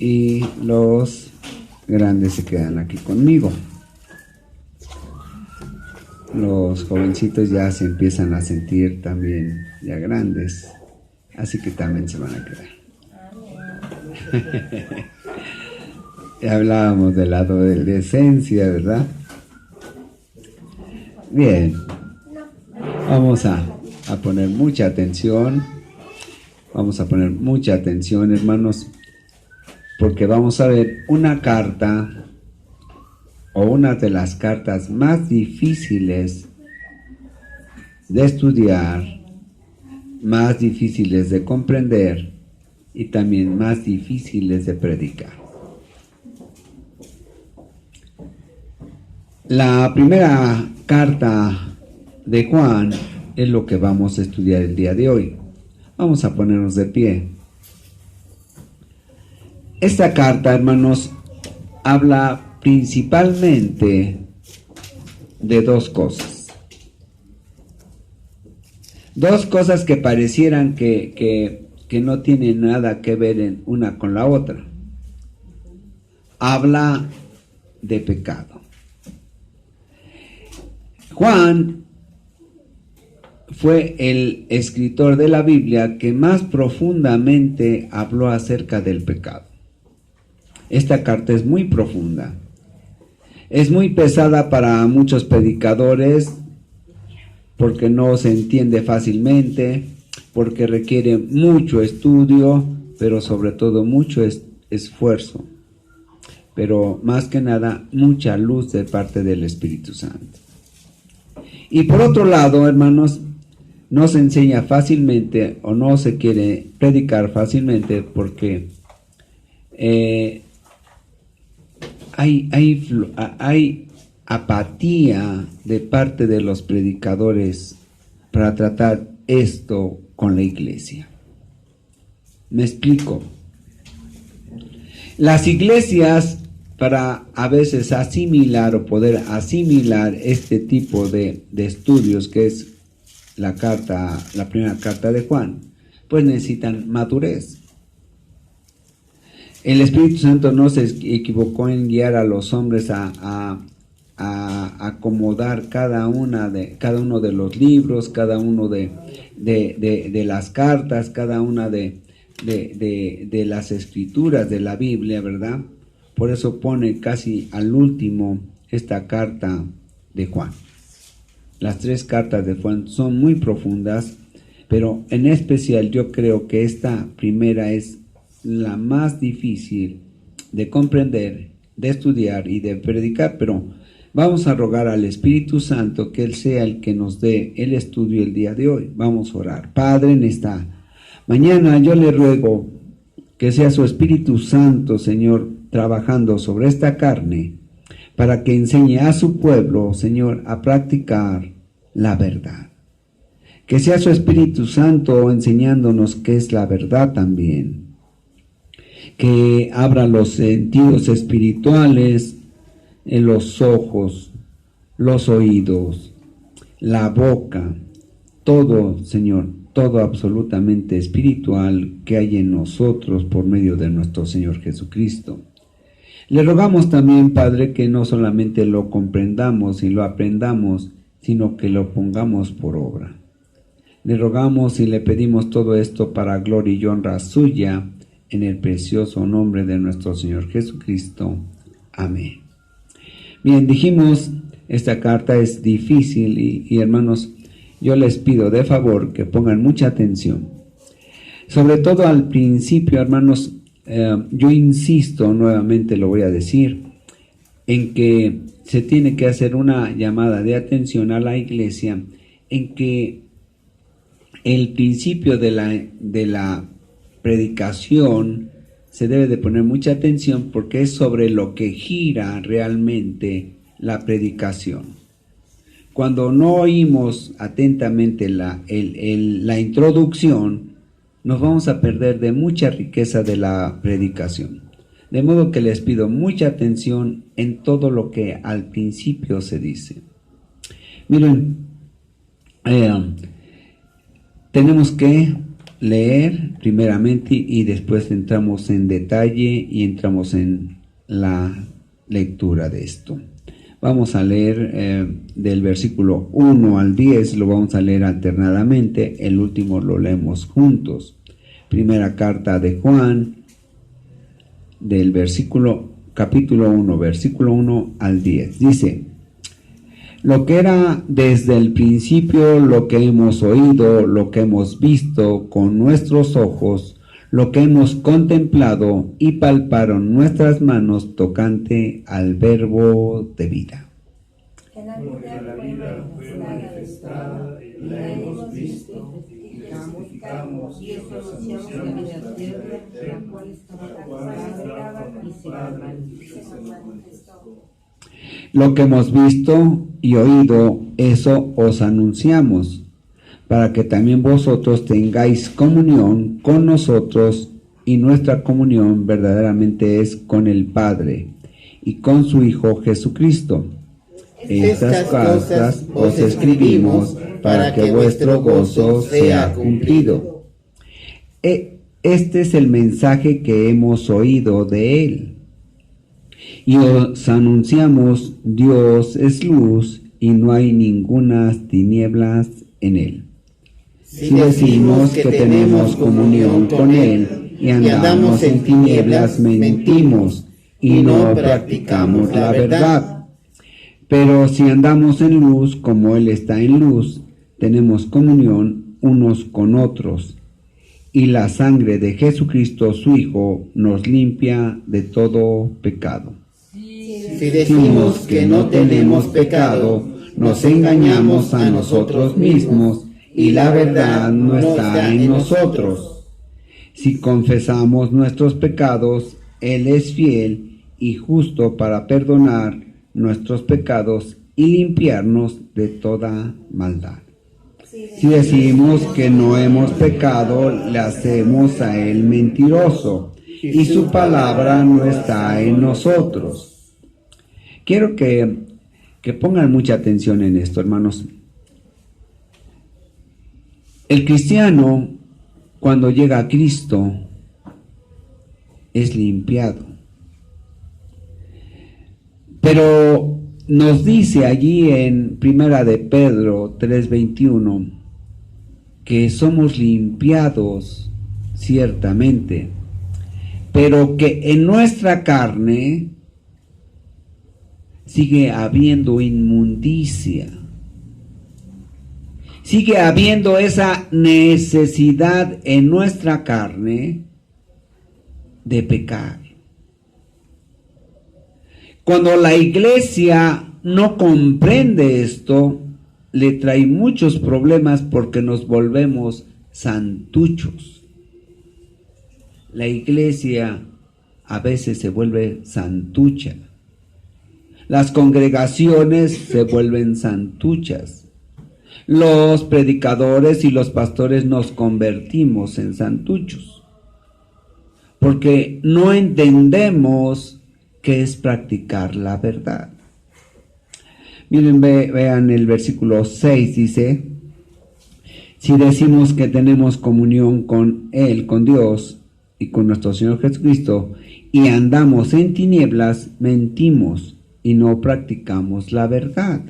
y los grandes se quedan aquí conmigo. Los jovencitos ya se empiezan a sentir también ya grandes, así que también se van a quedar. Ya hablábamos de la adolescencia, ¿verdad? Bien, vamos a poner mucha atención. Vamos a poner mucha atención, hermanos, porque vamos a ver una carta o una de las cartas más difíciles de estudiar, más difíciles de comprender y también más difíciles de predicar. La primera carta de Juan es lo que vamos a estudiar el día de hoy. Vamos a ponernos de pie. Esta carta, hermanos, habla principalmente de dos cosas. Dos cosas que parecieran que no tienen nada que ver en una con la otra. Habla de pecado. Juan fue el escritor de la Biblia que más profundamente habló acerca del pecado. Esta carta es muy profunda. Es muy pesada para muchos predicadores porque no se entiende fácilmente, porque requiere mucho estudio, pero sobre todo mucho esfuerzo. Pero más que nada, mucha luz de parte del Espíritu Santo. Y por otro lado, hermanos, no se enseña fácilmente o no se quiere predicar fácilmente porque hay apatía de parte de los predicadores para tratar esto con la iglesia. Me explico. Las iglesias, para a veces asimilar o poder asimilar este tipo de estudios que es la primera carta de Juan, pues necesitan madurez. El Espíritu Santo no se equivocó en guiar a los hombres a acomodar cada uno de los libros, cada uno de las cartas, cada una de las escrituras de la Biblia, ¿verdad? Por eso pone casi al último esta carta de Juan. Las tres cartas de Juan son muy profundas, pero en especial yo creo que esta primera es la más difícil de comprender, de estudiar y de predicar, pero vamos a rogar al Espíritu Santo que Él sea el que nos dé el estudio el día de hoy. Vamos a orar. Padre, en esta mañana yo le ruego que sea su Espíritu Santo, Señor, trabajando sobre esta carne, para que enseñe a su pueblo, Señor, a practicar la verdad. Que sea su Espíritu Santo enseñándonos qué es la verdad también. Que abra los sentidos espirituales, en los ojos, los oídos, la boca, todo, Señor, todo absolutamente espiritual que hay en nosotros por medio de nuestro Señor Jesucristo. Le rogamos también, Padre, que no solamente lo comprendamos y lo aprendamos, sino que lo pongamos por obra. Le rogamos y le pedimos todo esto para gloria y honra suya, en el precioso nombre de nuestro Señor Jesucristo. Amén. Bien, dijimos, esta carta es difícil y hermanos, yo les pido de favor que pongan mucha atención. Sobre todo al principio, hermanos, yo insisto, nuevamente lo voy a decir, en que se tiene que hacer una llamada de atención a la iglesia, en que el principio de la predicación se debe de poner mucha atención porque es sobre lo que gira realmente la predicación. Cuando no oímos atentamente la introducción, nos vamos a perder de mucha riqueza de la predicación. De modo que les pido mucha atención en todo lo que al principio se dice. Miren, tenemos que leer primeramente y después entramos en detalle y entramos en la lectura de esto. Vamos a leer del versículo 1 al 10, lo vamos a leer alternadamente, el último lo leemos juntos. Primera carta de Juan, del capítulo 1, versículo 1 al 10. Dice: lo que era desde el principio, lo que hemos oído, lo que hemos visto con nuestros ojos, lo que hemos contemplado y palparon nuestras manos tocante al verbo de vida. En la vida fue manifestada, y la hemos visto, y testificamos, y conocemos la vida eterna, la cual estaba y se manifestó. Lo que hemos visto y oído, eso os anunciamos, para que también vosotros tengáis comunión con nosotros, y nuestra comunión verdaderamente es con el Padre y con su Hijo Jesucristo. Estas cosas os escribimos para que vuestro gozo sea cumplido. Este es el mensaje que hemos oído de Él. Y os anunciamos: Dios es luz y no hay ninguna tinieblas en Él. Si decimos que tenemos comunión con Él y andamos en tinieblas, mentimos y no practicamos la verdad. Pero si andamos en luz, como Él está en luz, tenemos comunión unos con otros. Y la sangre de Jesucristo, su Hijo, nos limpia de todo pecado. Si decimos que no tenemos pecado, nos engañamos a nosotros mismos y la verdad no está en nosotros. Si confesamos nuestros pecados, Él es fiel y justo para perdonar nuestros pecados y limpiarnos de toda maldad. Si decimos que no hemos pecado, le hacemos a Él mentiroso y su palabra no está en nosotros. Quiero que pongan mucha atención en esto, hermanos. El cristiano, cuando llega a Cristo, es limpiado. Pero nos dice allí en Primera de Pedro 3:21 que somos limpiados ciertamente, pero que en nuestra carne sigue habiendo inmundicia. Sigue habiendo esa necesidad en nuestra carne de pecar. Cuando la iglesia no comprende esto, le trae muchos problemas porque nos volvemos santuchos. La iglesia a veces se vuelve santucha. Las congregaciones se vuelven santuchas. Los predicadores y los pastores nos convertimos en santuchos. Porque no entendemos qué es practicar la verdad. Miren, vean el versículo 6, dice: si decimos que tenemos comunión con Él, con Dios y con nuestro Señor Jesucristo, y andamos en tinieblas, mentimos y no practicamos la verdad.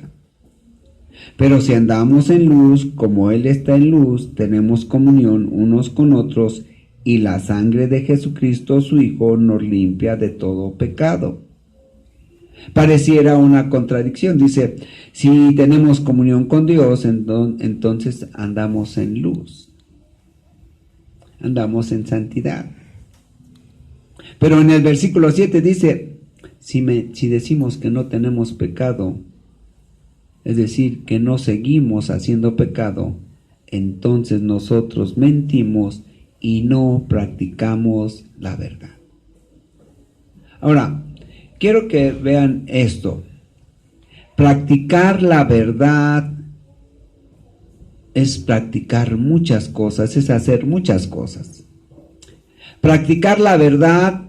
Pero si andamos en luz, como Él está en luz, tenemos comunión unos con otros, y la sangre de Jesucristo, su Hijo, nos limpia de todo pecado. Pareciera una contradicción. Dice, si tenemos comunión con Dios, entonces andamos en luz. Andamos en santidad. Pero en el versículo 7 dice, si decimos que no tenemos pecado, es decir, que no seguimos haciendo pecado, entonces nosotros mentimos y no practicamos la verdad. Ahora, quiero que vean esto. Practicar la verdad es practicar muchas cosas, es hacer muchas cosas. Practicar la verdad,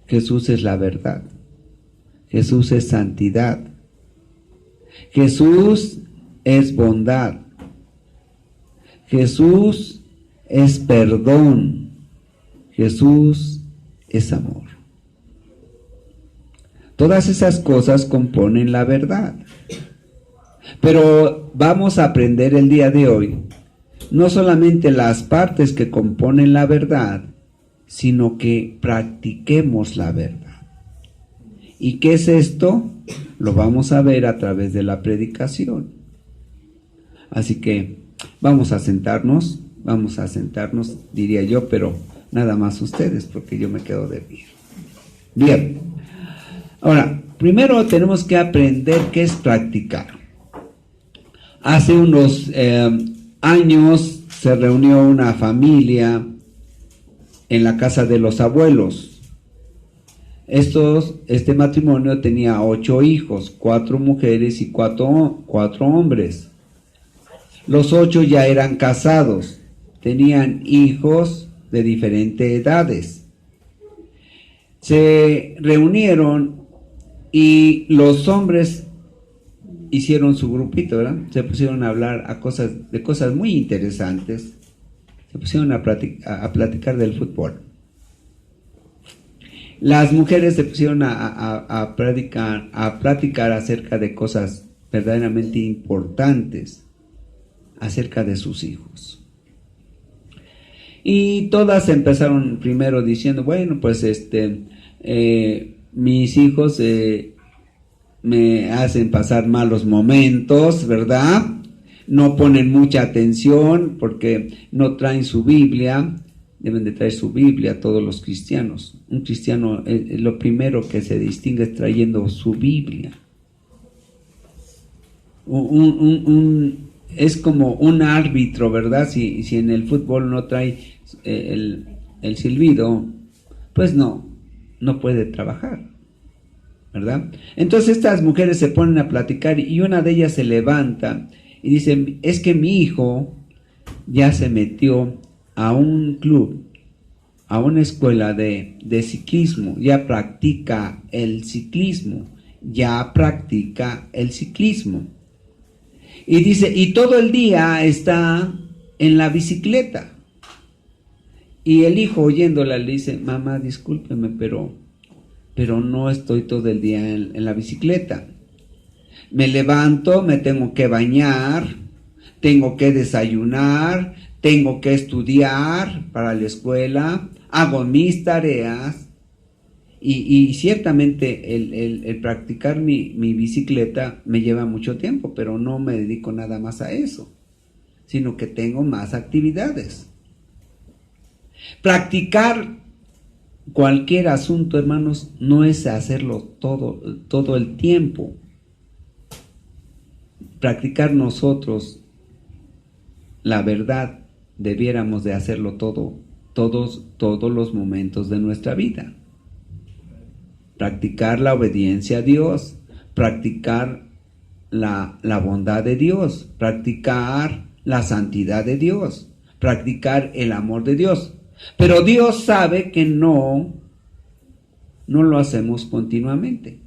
Jesús es la verdad. Jesús es santidad. Jesús es bondad. Jesús es perdón. Jesús es amor. Todas esas cosas componen la verdad. Pero vamos a aprender el día de hoy no solamente las partes que componen la verdad, sino que practiquemos la verdad. ¿Y qué es esto? Lo vamos a ver a través de la predicación. Así que vamos a sentarnos, diría yo, pero nada más ustedes, porque yo me quedo de pie. Bien, ahora, primero tenemos que aprender qué es practicar. Hace unos años se reunió una familia en la casa de los abuelos. Este matrimonio tenía 8 hijos, 4 mujeres y 4 hombres. Los 8 ya eran casados, tenían hijos de diferentes edades. Se reunieron y los hombres hicieron su grupito, ¿verdad? Se pusieron a hablar de cosas muy interesantes. Se pusieron a platicar del fútbol. Las mujeres se pusieron a platicar acerca de cosas verdaderamente importantes, acerca de sus hijos. Y todas empezaron primero diciendo, bueno, pues mis hijos me hacen pasar malos momentos, ¿verdad? No ponen mucha atención porque no traen su Biblia. Deben de traer su Biblia todos los cristianos. Un cristiano, lo primero que se distingue es trayendo su Biblia. Es como un árbitro, ¿verdad? Si en el fútbol no trae el silbido, pues no puede trabajar, ¿verdad? Entonces estas mujeres se ponen a platicar y una de ellas se levanta y dice, es que mi hijo ya se metió a un club, a una escuela de ciclismo, ya practica el ciclismo. Y dice, y todo el día está en la bicicleta. Y el hijo oyéndola le dice, mamá, discúlpeme, pero no estoy todo el día en la bicicleta. Me levanto, me tengo que bañar, tengo que desayunar, tengo que estudiar para la escuela, hago mis tareas y ciertamente el practicar mi bicicleta me lleva mucho tiempo, pero no me dedico nada más a eso, sino que tengo más actividades. Practicar cualquier asunto, hermanos, no es hacerlo todo el tiempo. Practicar nosotros la verdad debiéramos de hacerlo todos los momentos de nuestra vida. Practicar la obediencia a Dios, practicar la bondad de Dios, practicar la santidad de Dios, practicar el amor de Dios. Pero Dios sabe que no lo hacemos continuamente,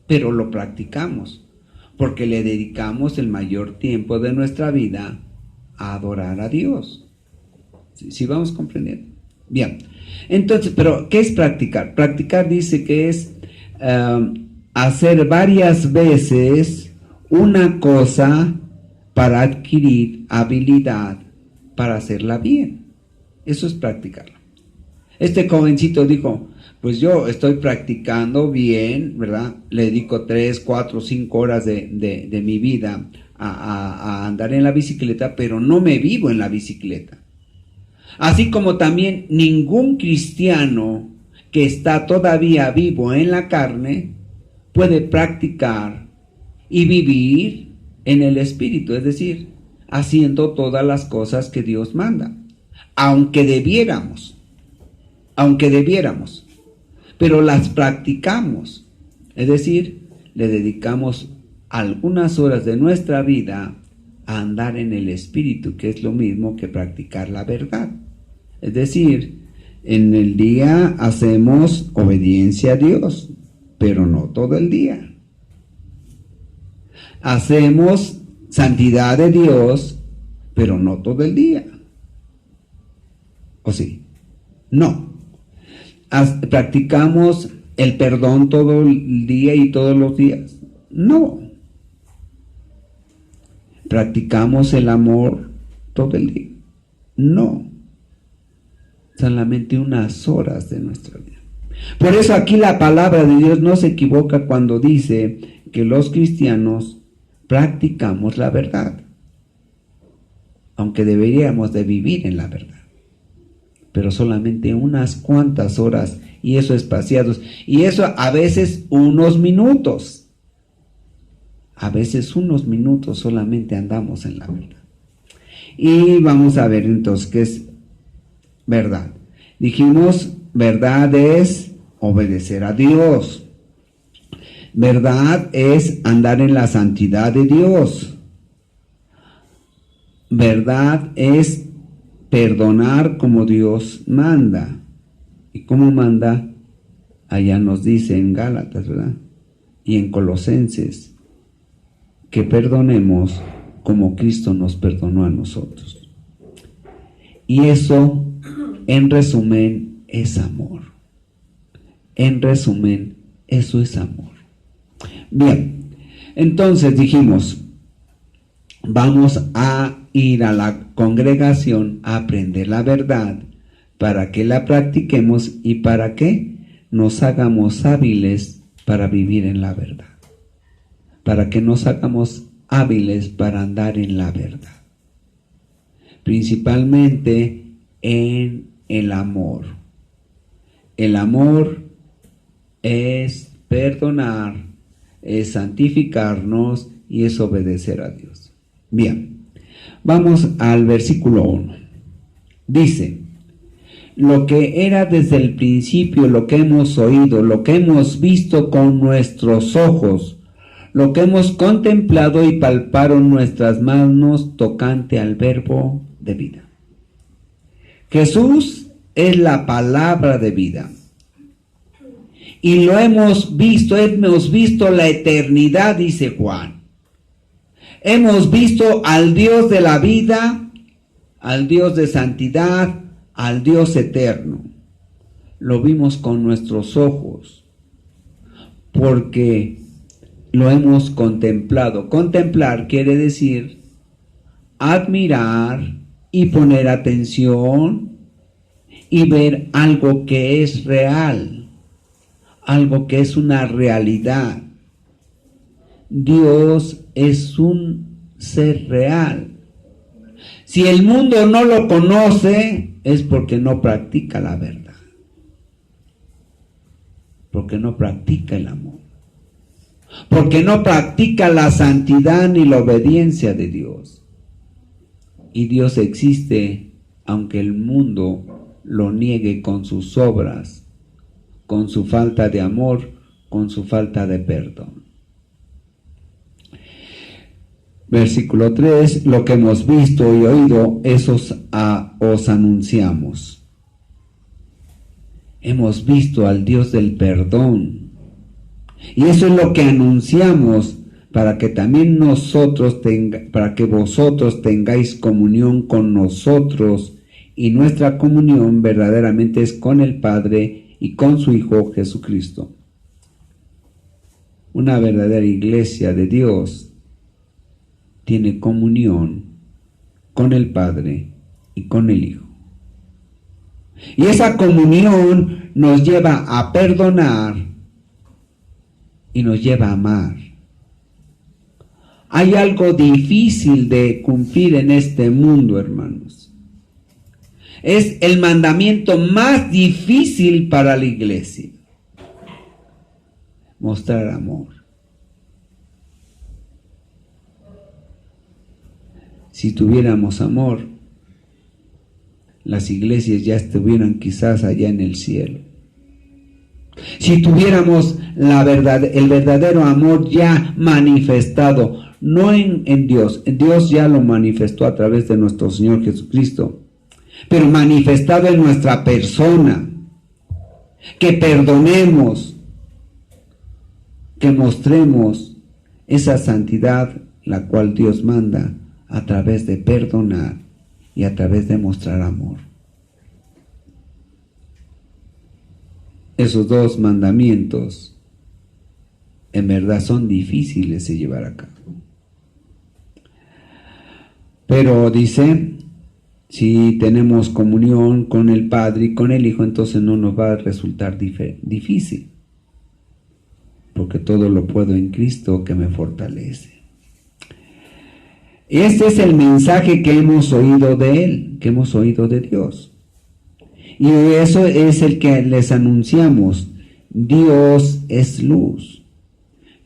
pero lo practicamos, porque le dedicamos el mayor tiempo de nuestra vida a adorar a Dios. ¿Sí vamos comprendiendo? Bien, entonces, pero ¿qué es practicar? Practicar dice que es hacer varias veces una cosa para adquirir habilidad para hacerla bien. Eso es practicarla. Este jovencito dijo, pues yo estoy practicando bien, ¿verdad? Le dedico 3, 4, 5 horas de mi vida a andar en la bicicleta, pero no me vivo en la bicicleta. Así como también ningún cristiano que está todavía vivo en la carne puede practicar y vivir en el Espíritu, es decir, haciendo todas las cosas que Dios manda, aunque debiéramos, pero las practicamos, es decir, le dedicamos algunas horas de nuestra vida a andar en el Espíritu, que es lo mismo que practicar la verdad. Es decir, en el día hacemos obediencia a Dios, pero no todo el día. Hacemos santidad de Dios, pero no todo el día. ¿O sí? No. ¿Practicamos el perdón todo el día y todos los días? No. ¿Practicamos el amor todo el día? No. Solamente unas horas de nuestra vida. Por eso aquí la palabra de Dios no se equivoca cuando dice que los cristianos practicamos la verdad, aunque deberíamos de vivir en la verdad, pero solamente unas cuantas horas, y eso espaciados, y eso a veces unos minutos. A veces unos minutos solamente andamos en la verdad. Y vamos a ver entonces qué es verdad. Dijimos, verdad es obedecer a Dios. Verdad es andar en la santidad de Dios. Verdad es perdonar como Dios manda. ¿Y cómo manda? Allá nos dice en Gálatas, ¿verdad? Y en Colosenses, que perdonemos como Cristo nos perdonó a nosotros. Y eso, en resumen, es amor. En resumen, eso es amor. Bien, entonces dijimos, vamos a ir a la congregación a aprender la verdad para que la practiquemos y para que nos hagamos hábiles para vivir en la verdad. Para que nos hagamos hábiles para andar en la verdad. Principalmente en el amor. El amor es perdonar, es santificarnos y es obedecer a Dios. Bien, vamos al versículo 1. Dice, lo que era desde el principio, lo que hemos oído, lo que hemos visto con nuestros ojos, lo que hemos contemplado y palparon nuestras manos tocante al verbo de vida. Jesús es la palabra de vida. Y lo hemos visto la eternidad, dice Juan. Hemos visto al Dios de la vida, al Dios de santidad, al Dios eterno. Lo vimos con nuestros ojos, porque lo hemos contemplado. Contemplar quiere decir admirar y poner atención y ver algo que es real, algo que es una realidad. Dios es un ser real. Si el mundo no lo conoce, es porque no practica la verdad, porque no practica el amor, porque no practica la santidad ni la obediencia de Dios. Y Dios existe aunque el mundo lo niegue con sus obras, con su falta de amor, con su falta de perdón. Versículo 3, lo que hemos visto y oído, eso os anunciamos. Hemos visto al Dios del perdón. Y eso es lo que anunciamos para que también para que vosotros tengáis comunión con nosotros, y nuestra comunión verdaderamente es con el Padre y con su Hijo Jesucristo. Una verdadera iglesia de Dios tiene comunión con el Padre y con el Hijo. Y esa comunión nos lleva a perdonar y nos lleva a amar. Hay algo difícil de cumplir en este mundo, hermanos. Es el mandamiento más difícil para la iglesia. Mostrar amor. Si tuviéramos amor, las iglesias ya estuvieran quizás allá en el cielo. Si tuviéramos el verdadero amor ya manifestado, no en Dios ya lo manifestó a través de nuestro Señor Jesucristo, pero manifestado en nuestra persona, que perdonemos, que mostremos esa santidad la cual Dios manda a través de perdonar y a través de mostrar amor. esos dos mandamientos en verdad son difíciles de llevar a cabo. Pero dice, si tenemos comunión con el Padre y con el Hijo, entonces no nos va a resultar difícil, porque todo lo puedo en Cristo que me fortalece. Este es el mensaje que hemos oído de Él, que hemos oído de Dios. Y eso es el que les anunciamos. Dios es luz,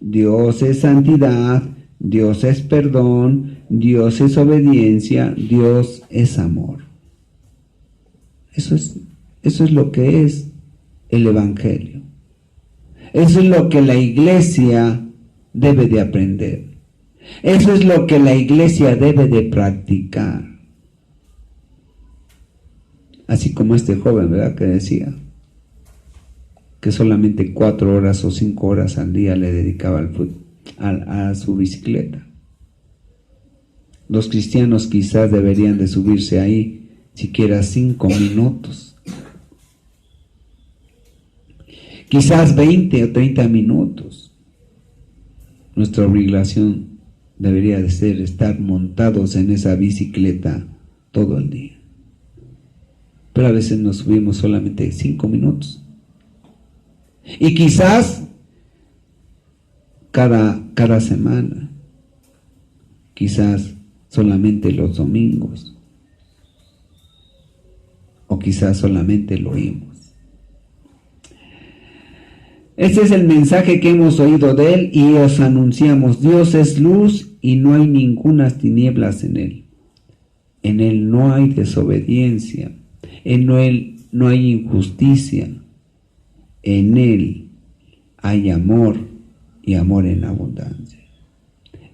Dios es santidad, Dios es perdón, Dios es obediencia, Dios es amor. Eso es lo que es el Evangelio. Eso es lo que la iglesia debe de aprender. Eso es lo que la iglesia debe de practicar. Así como este joven, ¿verdad? Que decía que solamente 4 horas o 5 horas al día le dedicaba a su bicicleta. Los cristianos quizás deberían de subirse ahí siquiera 5 minutos. Quizás 20 o 30 minutos. Nuestra obligación debería de ser estar montados en esa bicicleta todo el día. Pero a veces nos subimos solamente 5 minutos. Y quizás cada semana, quizás solamente los domingos, o quizás solamente lo oímos. Este es el mensaje que hemos oído de Él y os anunciamos. Dios es luz y no hay ningunas tinieblas en Él. En Él no hay desobediencia. En Él no hay injusticia. En Él hay amor y amor en abundancia.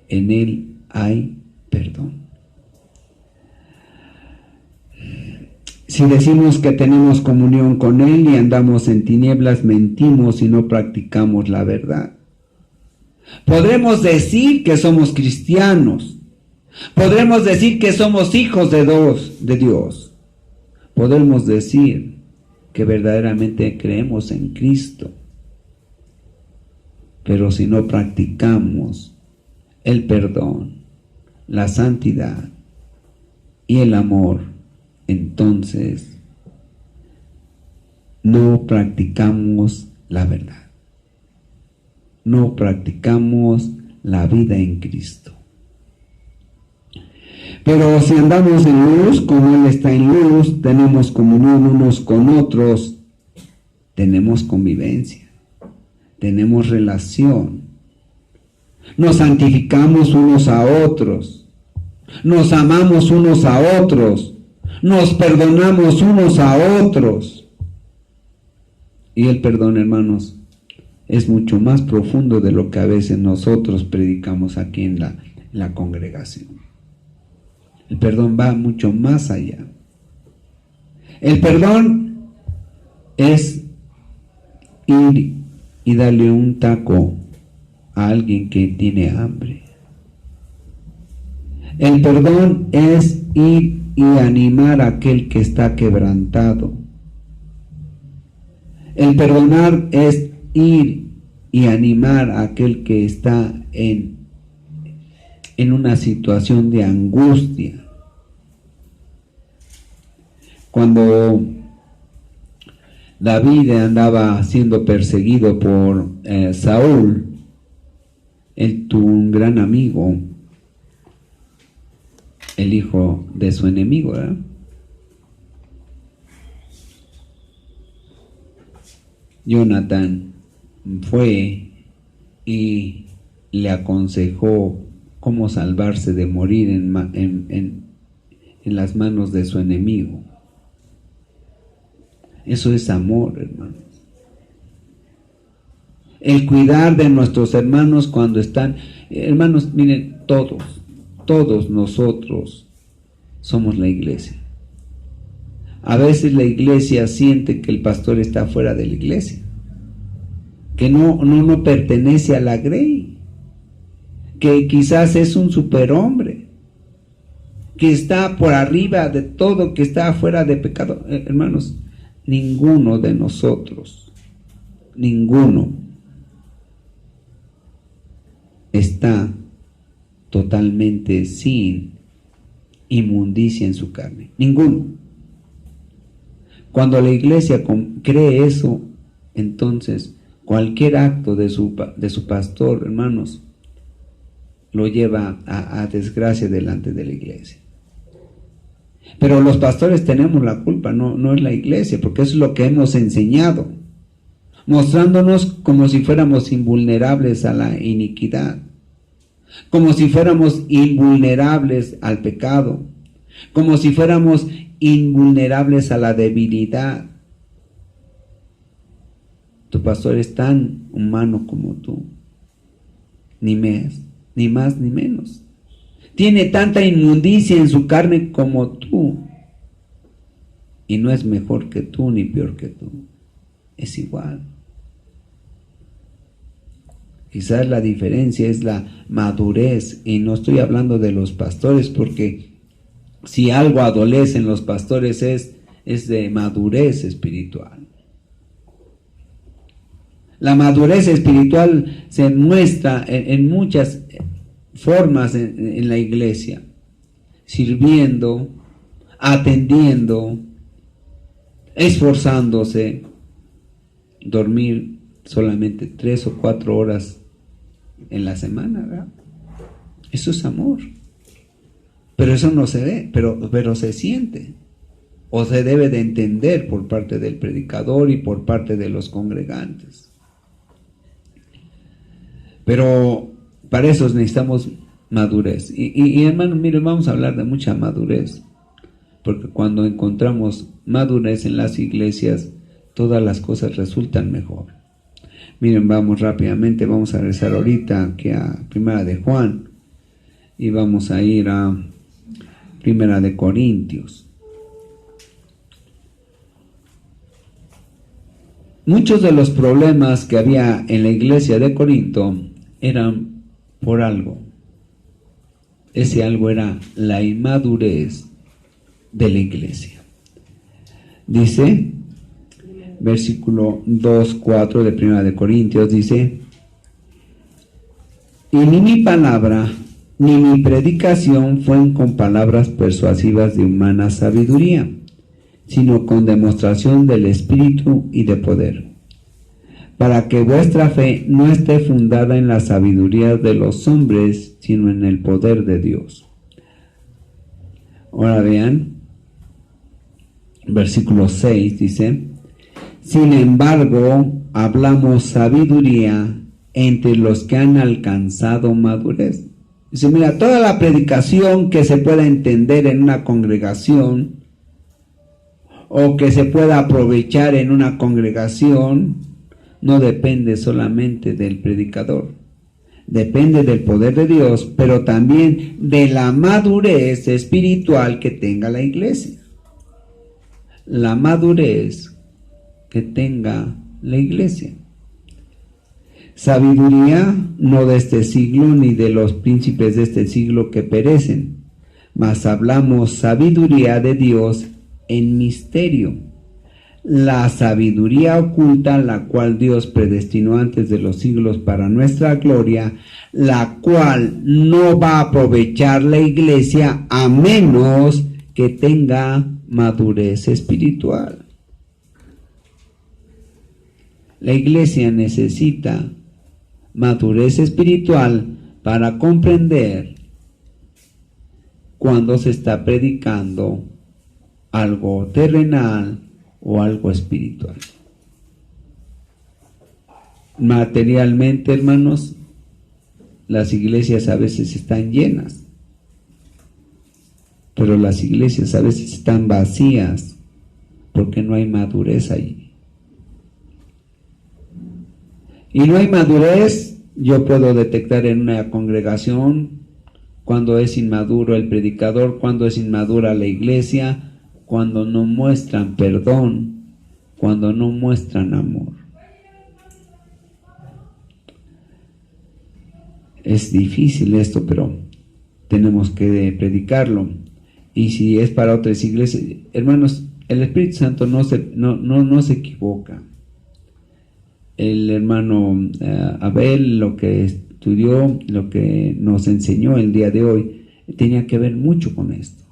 En Él hay perdón. Si decimos que tenemos comunión con Él y andamos en tinieblas, mentimos y no practicamos la verdad. Podremos decir que somos cristianos. Podremos decir que somos hijos de Dios. Podemos decir que verdaderamente creemos en Cristo. Pero si no practicamos el perdón, la santidad y el amor, entonces no practicamos la verdad. No practicamos la vida en Cristo. Pero si andamos en luz, como Él está en luz, tenemos comunión unos con otros, tenemos convivencia, tenemos relación, nos santificamos unos a otros, nos amamos unos a otros, nos perdonamos unos a otros. Y el perdón, hermanos, es mucho más profundo de lo que a veces nosotros predicamos aquí en la congregación. El perdón va mucho más allá. El perdón es ir y darle un taco a alguien que tiene hambre. El perdón es ir y animar a aquel que está quebrantado. El perdonar es ir y animar a aquel que está en una situación de angustia. Cuando David andaba siendo perseguido por Saúl, él tuvo un gran amigo, el hijo de su enemigo, ¿verdad? Jonatán fue y le aconsejó cómo salvarse de morir en las manos de su enemigo. Eso es amor, hermanos. El cuidar de nuestros hermanos cuando están... Hermanos, miren, todos nosotros somos la iglesia. A veces la iglesia siente que el pastor está fuera de la iglesia, que no pertenece a la grey, que quizás es un superhombre, que está por arriba de todo, que está fuera de pecado. Hermanos, ninguno de nosotros ninguno está totalmente sin inmundicia en su carne. Ninguno. Cuando la iglesia cree eso, entonces cualquier acto de su pastor, hermanos, lo lleva a desgracia delante de la iglesia. Pero los pastores tenemos la culpa, no es la iglesia, porque eso es lo que hemos enseñado, mostrándonos como si fuéramos invulnerables a la iniquidad, como si fuéramos invulnerables al pecado, como si fuéramos invulnerables a la debilidad. Tu pastor es tan humano como tú, ni más ni menos. Tiene tanta inmundicia en su carne como tú, y no es mejor que tú ni peor que tú, es igual. Quizás la diferencia es la madurez, y no estoy hablando de los pastores, porque si algo adolece en los pastores es de madurez espiritual. La madurez espiritual se muestra en muchas formas en la iglesia: sirviendo, atendiendo, esforzándose, dormir solamente 3 o 4 horas en la semana, ¿verdad? Eso es amor. Pero eso no se ve, pero se siente, o se debe de entender por parte del predicador y por parte de los congregantes. Pero para eso necesitamos madurez. Y hermanos, miren, vamos a hablar de mucha madurez, porque cuando encontramos madurez en las iglesias, todas las cosas resultan mejor. Miren, vamos rápidamente, vamos a regresar ahorita aquí a Primera de Juan, y vamos a ir a Primera de Corintios. Muchos de los problemas que había en la iglesia de Corinto eran por algo. Ese algo era la inmadurez de la iglesia. Dice, versículo 2:4 de Primera de Corintios, dice: y ni mi palabra ni mi predicación fueron con palabras persuasivas de humana sabiduría, sino con demostración del Espíritu y de poder, para que vuestra fe no esté fundada en la sabiduría de los hombres, sino en el poder de Dios. Ahora vean, versículo 6 dice: sin embargo, hablamos sabiduría entre los que han alcanzado madurez. Dice, mira, toda la predicación que se pueda entender en una congregación, o que se pueda aprovechar en una congregación, no depende solamente del predicador. Depende del poder de Dios, pero también de la madurez espiritual que tenga la iglesia. La madurez que tenga la iglesia. Sabiduría no de este siglo ni de los príncipes de este siglo que perecen, mas hablamos sabiduría de Dios en misterio, la sabiduría oculta, la cual Dios predestinó antes de los siglos para nuestra gloria, la cual no va a aprovechar la iglesia a menos que tenga madurez espiritual. La iglesia necesita madurez espiritual para comprender cuando se está predicando algo terrenal o algo espiritual. Materialmente, hermanos, las iglesias a veces están llenas, pero las iglesias a veces están vacías porque no hay madurez allí. Y no hay madurez, yo puedo detectar en una congregación cuando es inmaduro el predicador, cuando es inmadura la iglesia, cuando no muestran perdón, cuando no muestran amor. Es difícil esto, pero tenemos que predicarlo. Y si es para otras iglesias, hermanos, el Espíritu Santo no se equivoca. el hermano Abel, lo que estudió, lo que nos enseñó el día de hoy, tenía que ver mucho con esto.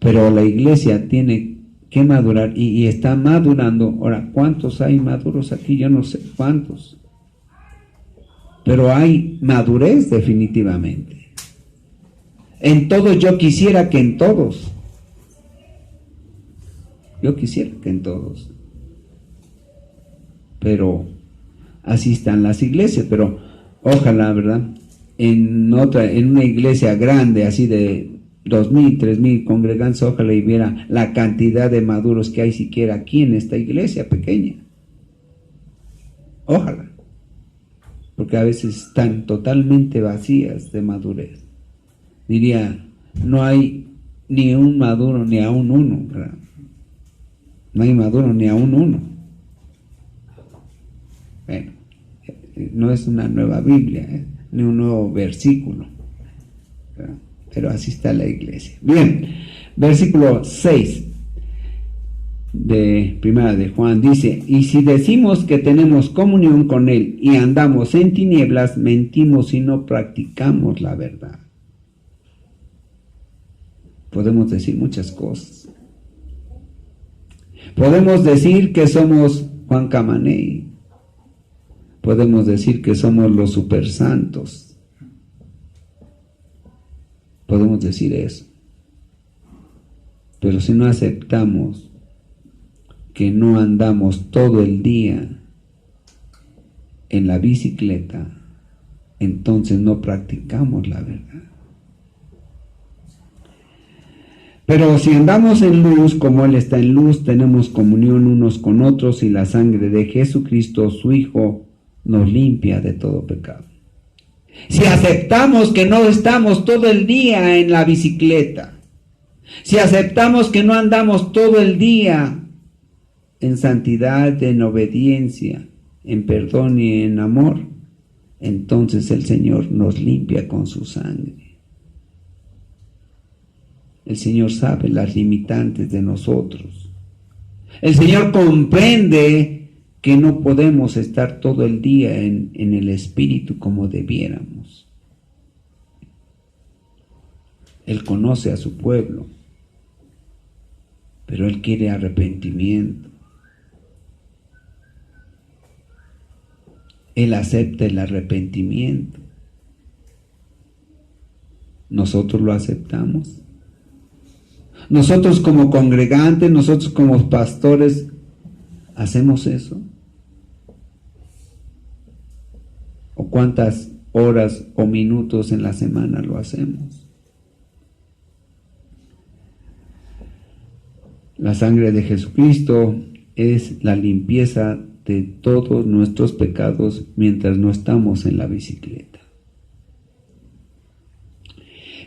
Pero la iglesia tiene que madurar y está madurando. Ahora, ¿cuántos hay maduros aquí? Yo no sé cuántos. Pero hay madurez definitivamente. En todos, yo quisiera que en todos. Yo quisiera que en todos. Pero así están las iglesias. Pero ojalá, ¿verdad? En una iglesia grande, así de 2,000, 3,000 congregantes, ojalá y viera la cantidad de maduros que hay siquiera aquí en esta iglesia pequeña. Ojalá. Porque a veces están totalmente vacías de madurez. Diría, no hay ni un maduro ni a un uno, ¿verdad? No hay maduro ni a un uno. Bueno, no es una nueva Biblia, ni un nuevo versículo, ¿verdad? Pero así está la iglesia. Bien, versículo 6 de Primera de Juan dice: y si decimos que tenemos comunión con Él y andamos en tinieblas, mentimos y no practicamos la verdad. Podemos decir muchas cosas. Podemos decir que somos Juan Camaney. Podemos decir que somos los supersantos. Podemos decir eso. Pero si no aceptamos que no andamos todo el día en la bicicleta, entonces no practicamos la verdad. Pero si andamos en luz, como Él está en luz, tenemos comunión unos con otros y la sangre de Jesucristo, su Hijo, nos limpia de todo pecado. Si aceptamos que no estamos todo el día en la bicicleta, si aceptamos que no andamos todo el día en santidad, en obediencia, en perdón y en amor, entonces el Señor nos limpia con su sangre. El Señor sabe las limitantes de nosotros. El Señor comprende que no podemos estar todo el día en el Espíritu como debiéramos. Él conoce a su pueblo, pero Él quiere arrepentimiento. Él acepta el arrepentimiento. ¿Nosotros lo aceptamos? Nosotros como congregantes, nosotros como pastores, ¿hacemos eso? ¿O cuántas horas o minutos en la semana lo hacemos? La sangre de Jesucristo es la limpieza de todos nuestros pecados mientras no estamos en la bicicleta.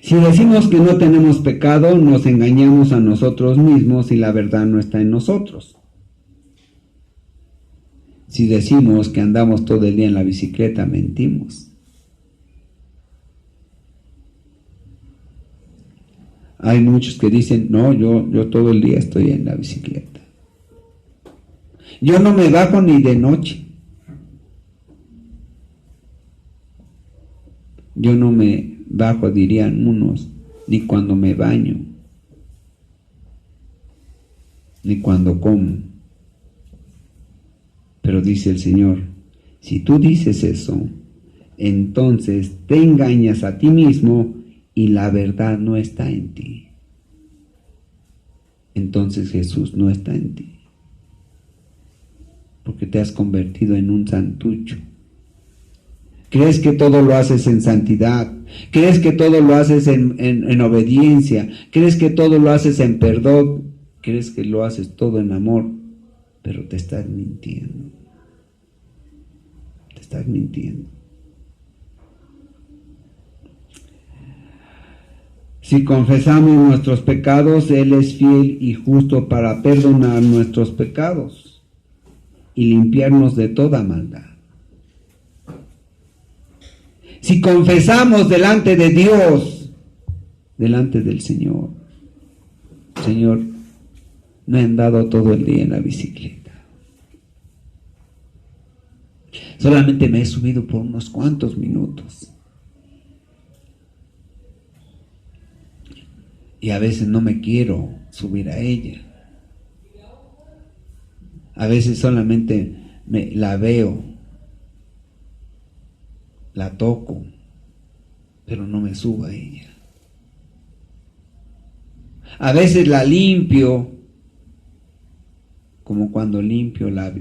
Si decimos que no tenemos pecado, nos engañamos a nosotros mismos y la verdad no está en nosotros. Si decimos que andamos todo el día en la bicicleta, mentimos. Hay muchos que dicen, no, yo todo el día estoy en la bicicleta. Yo no me bajo ni de noche. Yo no me bajo, dirían unos, ni cuando me baño, ni cuando como. Pero dice el Señor, si tú dices eso, entonces te engañas a ti mismo y la verdad no está en ti. Entonces Jesús no está en ti, porque te has convertido en un santucho. Crees que todo lo haces en santidad, crees que todo lo haces en obediencia, crees que todo lo haces en perdón, crees que lo haces todo en amor, pero te estás mintiendo. Te estás mintiendo. Si confesamos nuestros pecados, Él es fiel y justo para perdonar nuestros pecados y limpiarnos de toda maldad. Si confesamos delante de Dios, delante del Señor, Señor, me han dado todo el día en la bicicleta. Solamente me he subido por unos cuantos minutos. Y a veces no me quiero subir a ella. A veces solamente la veo, la toco, pero no me subo a ella. A veces la limpio, como cuando limpio la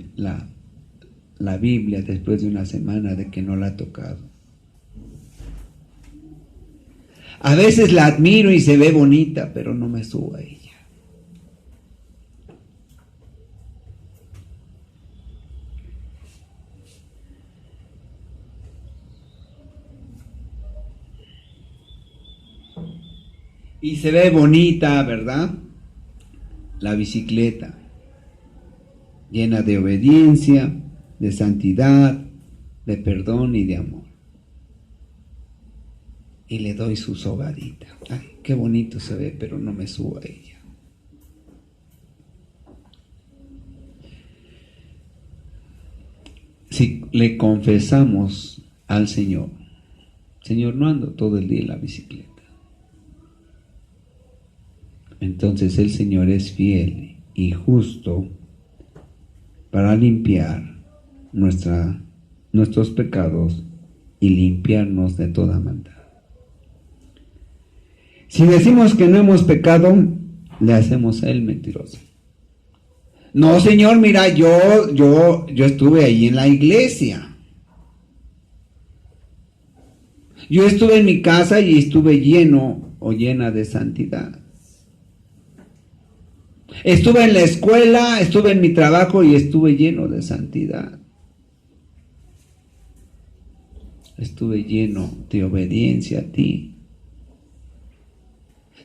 Biblia después de una semana de que no la he tocado. A veces la admiro y se ve bonita, pero no me subo a ella. Y se ve bonita, ¿verdad? La bicicleta, llena de obediencia, de santidad, de perdón y de amor. Y le doy su sobadita. Ay, qué bonito se ve, pero no me subo a ella. Si le confesamos al Señor, Señor, no ando todo el día en la bicicleta. Entonces el Señor es fiel y justo para limpiar nuestros pecados y limpiarnos de toda maldad. Si decimos que no hemos pecado, le hacemos a Él mentiroso. No, Señor, mira, yo estuve ahí en la iglesia. Yo estuve en mi casa y estuve lleno o llena de santidad. Estuve en la escuela, estuve en mi trabajo y estuve lleno de santidad. Estuve lleno de obediencia a ti.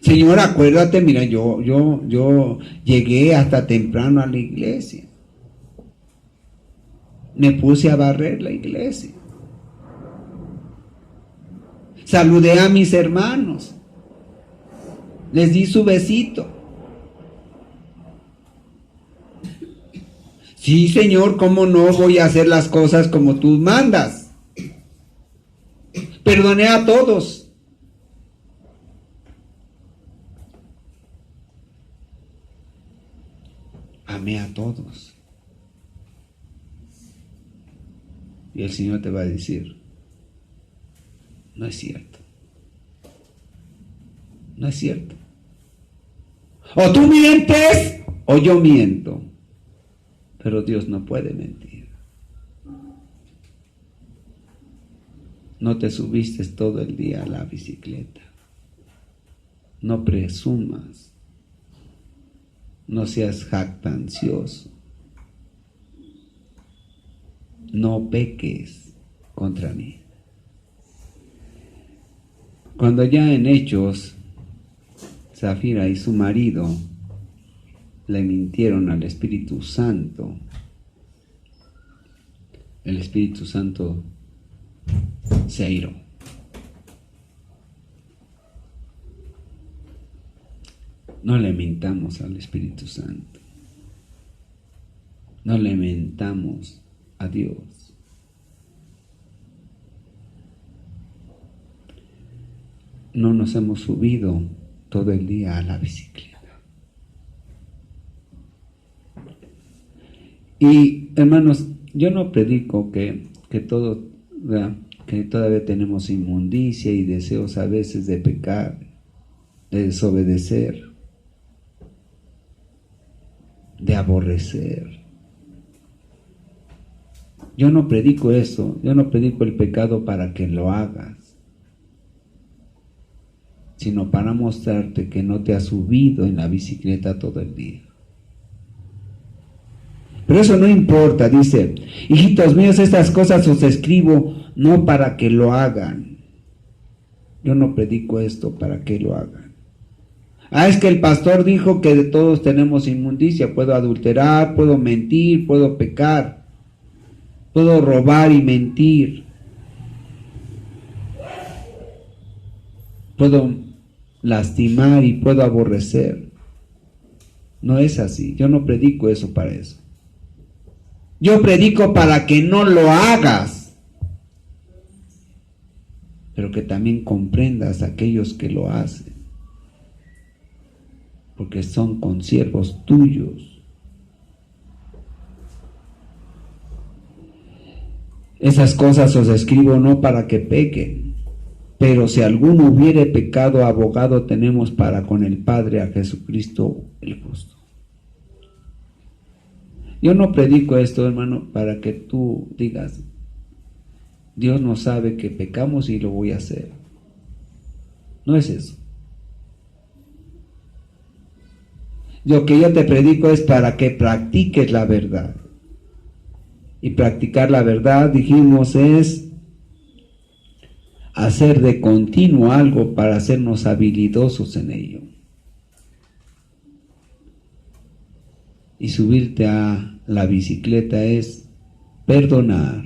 Señor, acuérdate, mira, yo llegué hasta temprano a la iglesia. Me puse a barrer la iglesia. Saludé a mis hermanos. Les di su besito. Sí, Señor, ¿cómo no voy a hacer las cosas como tú mandas? Perdoné a todos. Amé a todos. Y el Señor te va a decir, no es cierto. No es cierto. O tú mientes o yo miento. Pero Dios no puede mentir. No te subiste todo el día a la bicicleta. No presumas. No seas jactancioso. No peques contra mí. Cuando ya en Hechos, Zafira y su marido le mintieron al Espíritu Santo, el Espíritu Santo se airó. No le mintamos al Espíritu Santo. No le mentamos a Dios. No nos hemos subido todo el día a la bicicleta. Y hermanos, yo no predico que todavía tenemos inmundicia y deseos a veces de pecar, de desobedecer, de aborrecer. Yo no predico eso, yo no predico el pecado para que lo hagas, sino para mostrarte que no te has subido en la bicicleta todo el día. Pero eso no importa, dice, hijitos míos, estas cosas os escribo no para que lo hagan. Yo no predico esto para que lo hagan. Es que el pastor dijo que de todos tenemos inmundicia, puedo adulterar, puedo mentir, puedo pecar, puedo robar y mentir, puedo lastimar y puedo aborrecer. No es así, yo no predico eso para eso. Yo predico para que no lo hagas, pero que también comprendas a aquellos que lo hacen, porque son consiervos tuyos. Esas cosas os escribo no para que pequen, pero si alguno hubiere pecado, abogado tenemos para con el Padre, a Jesucristo el justo. Yo no predico esto, hermano, para que tú digas, Dios no sabe que pecamos y lo voy a hacer. No es eso. Lo que yo te predico es para que practiques la verdad. Y practicar la verdad, dijimos, es hacer de continuo algo para hacernos habilidosos en ello. Y subirte a la bicicleta es perdonar,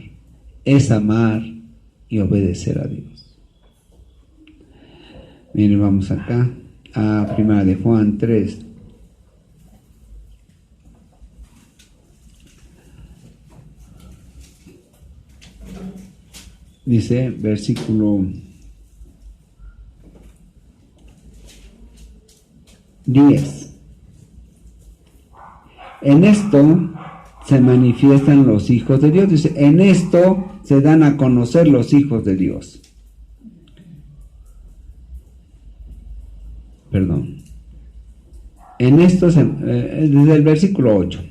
es amar y obedecer a Dios. Miren, vamos acá a 1 de Juan 3. Dice, versículo 10. En esto se manifiestan los hijos de Dios. Dice, en esto se dan a conocer los hijos de Dios. Perdón. En esto, desde el versículo 8.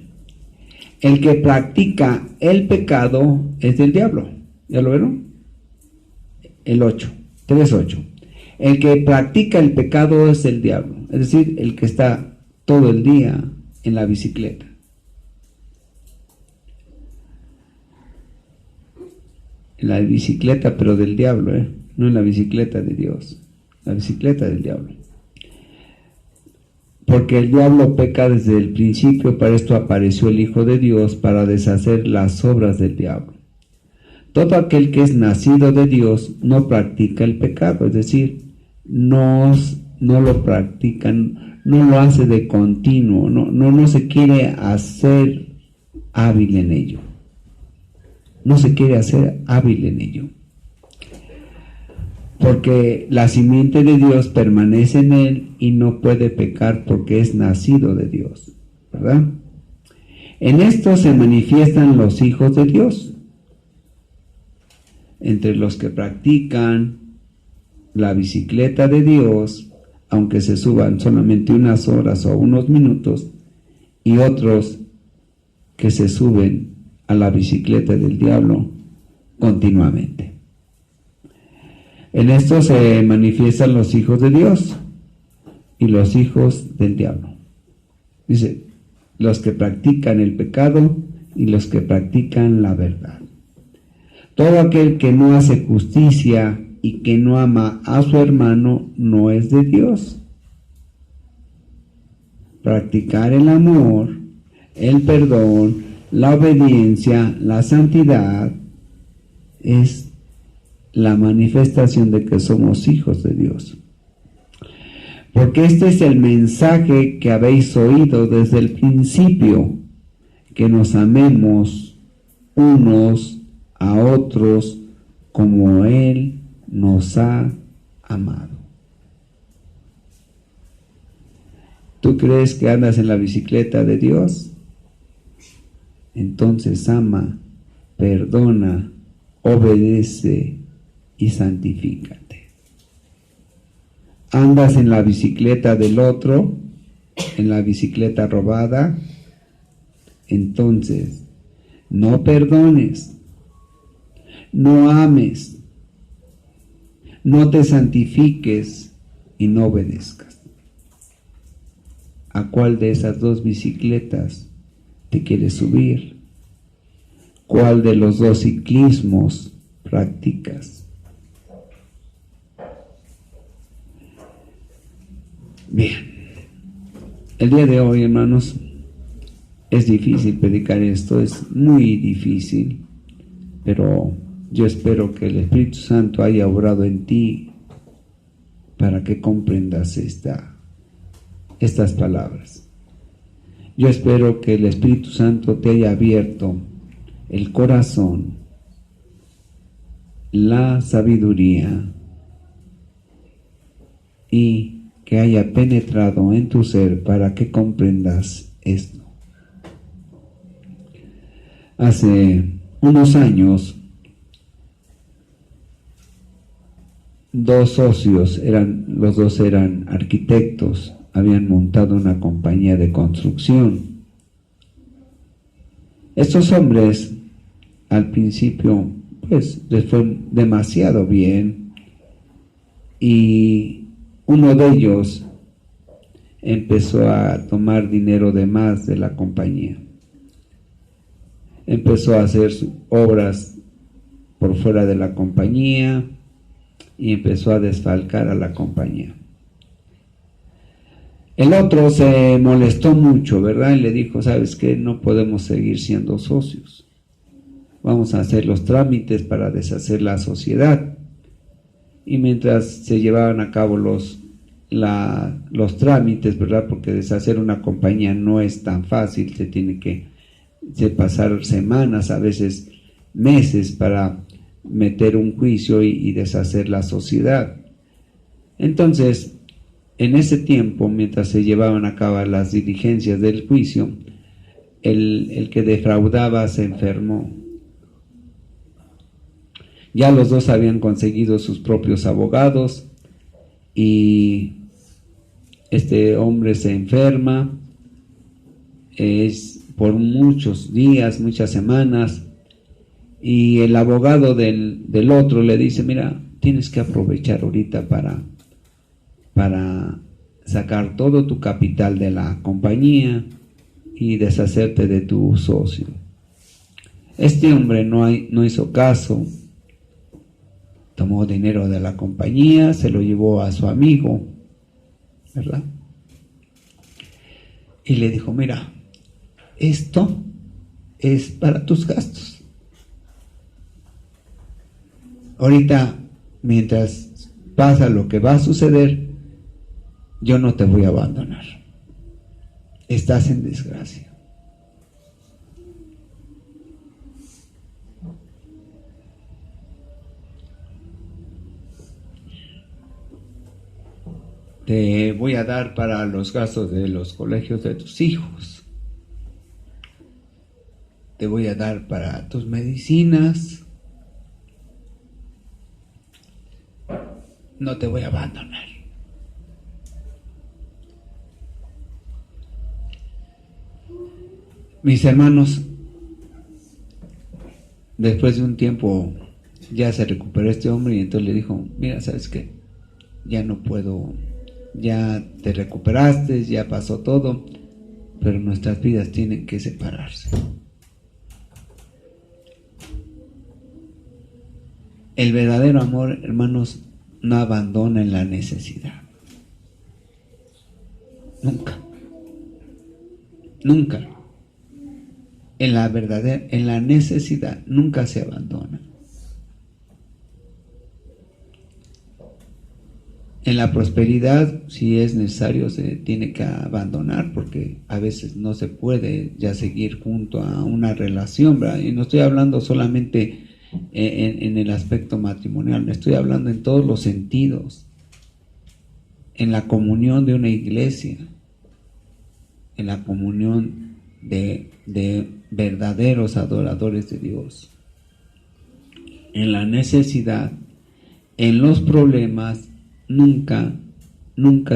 El que practica el pecado es del diablo. ¿Ya lo vieron? El 8, 3:8. El que practica el pecado es el diablo, es decir, el que está todo el día en la bicicleta. En la bicicleta, pero del diablo, no en la bicicleta de Dios, la bicicleta del diablo. Porque el diablo peca desde el principio, para esto apareció el Hijo de Dios, para deshacer las obras del diablo. Todo aquel que es nacido de Dios no practica el pecado, es decir, no lo practican, no lo hace de continuo, no se quiere hacer hábil en ello. No se quiere hacer hábil en ello. Porque la simiente de Dios permanece en él y no puede pecar porque es nacido de Dios, ¿verdad? En esto se manifiestan los hijos de Dios. Entre los que practican la bicicleta de Dios, aunque se suban solamente unas horas o unos minutos, y otros que se suben a la bicicleta del diablo continuamente. En esto se manifiestan los hijos de Dios y los hijos del diablo. Dice, los que practican el pecado y los que practican la verdad. Todo aquel que no hace justicia y que no ama a su hermano no es de Dios. Practicar el amor, el perdón, la obediencia, la santidad es la manifestación de que somos hijos de Dios. Porque este es el mensaje que habéis oído desde el principio, que nos amemos unos a otros como Él nos ha amado. ¿Tú crees que andas en la bicicleta de Dios? Entonces ama, perdona, obedece y santifícate. ¿Andas en la bicicleta del otro, en la bicicleta robada? Entonces no perdones, no ames, no te santifiques y no obedezcas. ¿A cuál de esas dos bicicletas te quieres subir? ¿Cuál de los dos ciclismos practicas? Bien, el día de hoy, hermanos, es difícil predicar esto, es muy difícil, pero yo espero que el Espíritu Santo haya obrado en ti para que comprendas estas palabras. Yo espero que el Espíritu Santo te haya abierto el corazón, la sabiduría y que haya penetrado en tu ser para que comprendas esto. Hace unos años, dos socios, los dos eran arquitectos, habían montado una compañía de construcción. Estos hombres, al principio, pues les fue demasiado bien, y uno de ellos empezó a tomar dinero de más de la compañía. Empezó a hacer obras por fuera de la compañía y empezó a desfalcar a la compañía. El otro se molestó mucho, ¿verdad? Y le dijo, ¿sabes qué? No podemos seguir siendo socios. Vamos a hacer los trámites para deshacer la sociedad. Y mientras se llevaban a cabo los trámites, ¿verdad? Porque deshacer una compañía no es tan fácil, se tiene que pasar semanas, a veces meses, para meter un juicio y deshacer la sociedad. Entonces, en ese tiempo, mientras se llevaban a cabo las diligencias del juicio, el que defraudaba se enfermó. Ya los dos habían conseguido sus propios abogados y este hombre se enferma, es por muchos días, muchas semanas, y el abogado del otro le dice, mira, tienes que aprovechar ahorita para sacar todo tu capital de la compañía y deshacerte de tu socio. Este hombre no hizo caso, tomó dinero de la compañía, se lo llevó a su amigo, ¿verdad? Y le dijo, mira, esto es para tus gastos. Ahorita, mientras pasa lo que va a suceder, yo no te voy a abandonar. Estás en desgracia. Te voy a dar para los gastos de los colegios de tus hijos. Te voy a dar para tus medicinas. No te voy a abandonar. Mis hermanos, después de un tiempo ya se recuperó este hombre y entonces le dijo, mira, ¿sabes qué? Ya no puedo, ya te recuperaste, ya pasó todo, pero nuestras vidas tienen que separarse. El verdadero amor, hermanos, no abandona en la necesidad. Nunca. Nunca. En la necesidad nunca se abandona. En la prosperidad, si es necesario, se tiene que abandonar, porque a veces no se puede ya seguir junto a una relación, ¿verdad? Y no estoy hablando solamente en el aspecto matrimonial, me estoy hablando en todos los sentidos, en la comunión de una iglesia, en la comunión de verdaderos adoradores de Dios, en la necesidad, en los problemas, nunca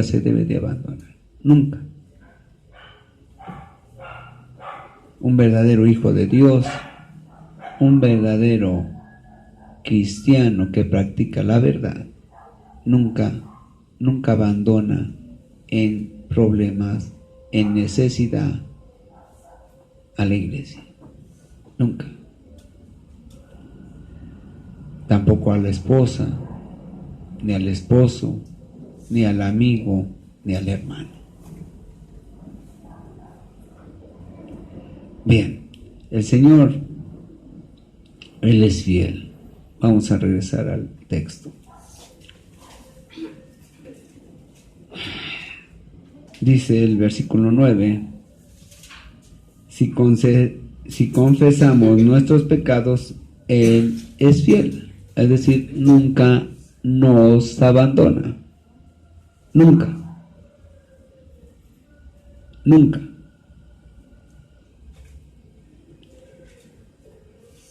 se debe de abandonar, nunca. Un verdadero hijo de Dios, un verdadero cristiano que practica la verdad, nunca abandona en problemas, en necesidad a la iglesia, nunca. Tampoco a la esposa, ni al esposo, ni al amigo, ni al hermano. Bien, el Señor, Él es fiel. Vamos a regresar al texto. Dice el versículo 9, si confesamos nuestros pecados, Él es fiel. Es decir, nunca nos abandona. Nunca. Nunca.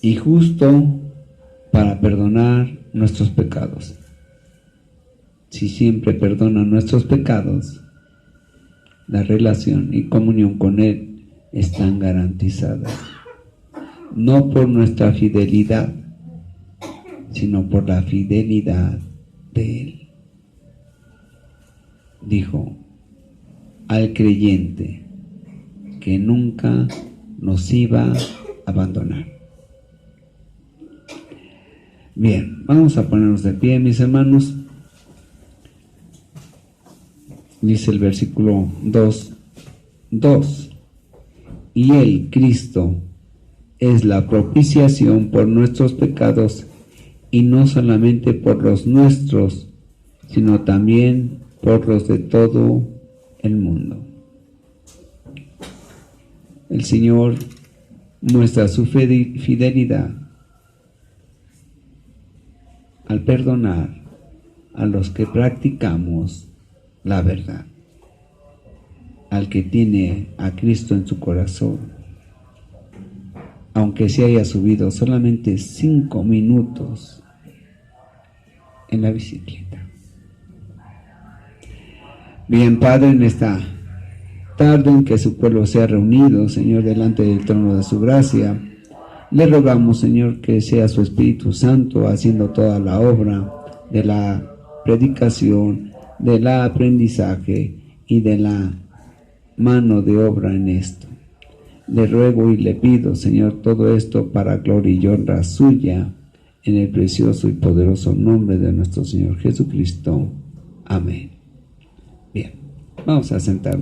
Y justo para perdonar nuestros pecados. Si siempre perdona nuestros pecados, la relación y comunión con Él están garantizadas. No por nuestra fidelidad, sino por la fidelidad de Él. Dijo al creyente que nunca nos iba a abandonar. Bien, vamos a ponernos de pie, mis hermanos. Dice el versículo 2. Y Él, Cristo, es la propiciación por nuestros pecados, y no solamente por los nuestros, sino también por los de todo el mundo. El Señor muestra su fidelidad al perdonar a los que practicamos la verdad, al que tiene a Cristo en su corazón, aunque se haya subido solamente 5 minutos en la bicicleta. Bien, Padre, en esta tarde en que su pueblo se ha reunido, Señor, delante del trono de su gracia, le rogamos, Señor, que sea su Espíritu Santo haciendo toda la obra de la predicación, del aprendizaje y de la mano de obra en esto. Le ruego y le pido, Señor, todo esto para gloria y honra suya, en el precioso y poderoso nombre de nuestro Señor Jesucristo. Amén. Bien, vamos a sentarnos.